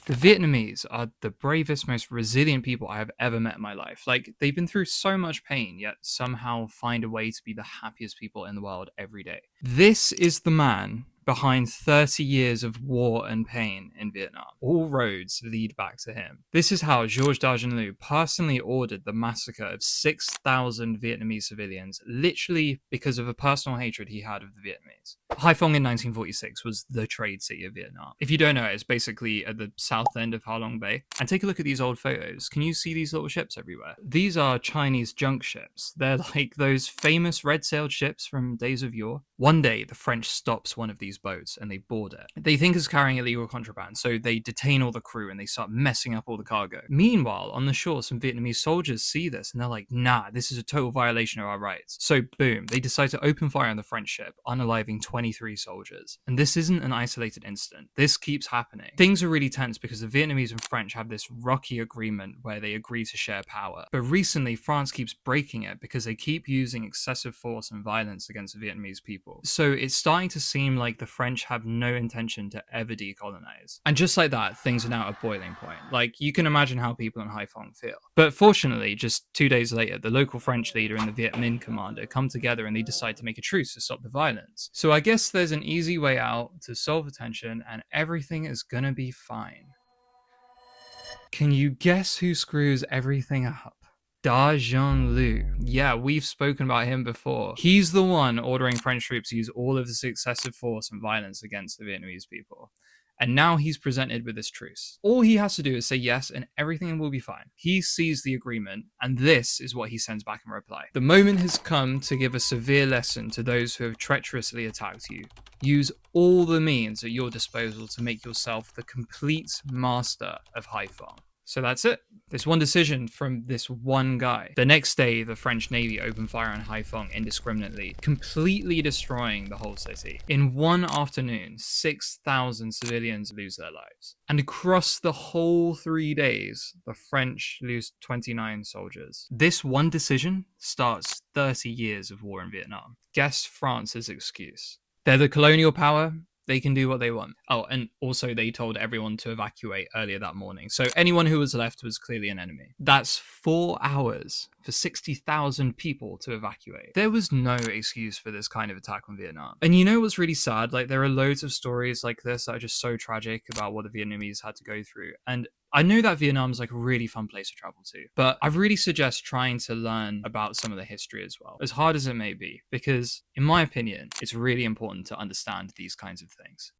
The Vietnamese are the bravest, most resilient people I have ever met in my life. Like, they've been through so much pain, yet somehow find a way to be the happiest people in the world every day. This is the man behind 30 years of war and pain in Vietnam. All roads lead back to him. This is how Georges Dargenlieu personally ordered the massacre of 6,000 Vietnamese civilians, literally because of a personal hatred he had of the Vietnamese. Haiphong in 1946 was the trade city of Vietnam. If you don't know, it's basically at the south end of Ha Long Bay. And take a look at these old photos. Can you see these little ships everywhere? These are Chinese junk ships. They're like those famous red-sailed ships from days of yore. One day, the French stops one of these boats and they board it. They think it's carrying illegal contraband, so they detain all the crew and they start messing up all the cargo. Meanwhile, on the shore, some Vietnamese soldiers see this and they're like, nah, this is a total violation of our rights. So boom, they decide to open fire on the French ship, unaliving 23 soldiers. And this isn't an isolated incident. This keeps happening. Things are really tense because the Vietnamese and French have this rocky agreement where they agree to share power. But recently, France keeps breaking it because they keep using excessive force and violence against the Vietnamese people. So it's starting to seem like the French have no intention to ever decolonize. And just like that, things are now at a boiling point. Like, you can imagine how people in Haiphong feel. But fortunately, just 2 days later, the local French leader and the Viet Minh commander come together and they decide to make a truce to stop the violence. So I guess there's an easy way out to solve the tension and everything is gonna be fine. Can you guess who screws everything up? Dargenlieu. Yeah, we've spoken about him before. He's the one ordering French troops to use all of this excessive force and violence against the Vietnamese people. And now he's presented with this truce. All he has to do is say yes and everything will be fine. He sees the agreement and this is what he sends back in reply. The moment has come to give a severe lesson to those who have treacherously attacked you. Use all the means at your disposal to make yourself the complete master of Haiphong. So that's it. This one decision from this one guy. The next day, the French Navy opened fire on Haiphong indiscriminately, completely destroying the whole city. In one afternoon, 6,000 civilians lose their lives. And across the whole 3 days, the French lose 29 soldiers. This one decision starts 30 years of war in Vietnam. Guess France's excuse. They're the colonial power. They can do what they want. Oh, and also they told everyone to evacuate earlier that morning. So anyone who was left was clearly an enemy. That's 4 hours for 60,000 people to evacuate. There was no excuse for this kind of attack on Vietnam. And you know what's really sad? Like, there are loads of stories like this that are just so tragic about what the Vietnamese had to go through. And I know that Vietnam is like a really fun place to travel to, but I really suggest trying to learn about some of the history as well, as hard as it may be, because in my opinion, it's really important to understand these kinds of things.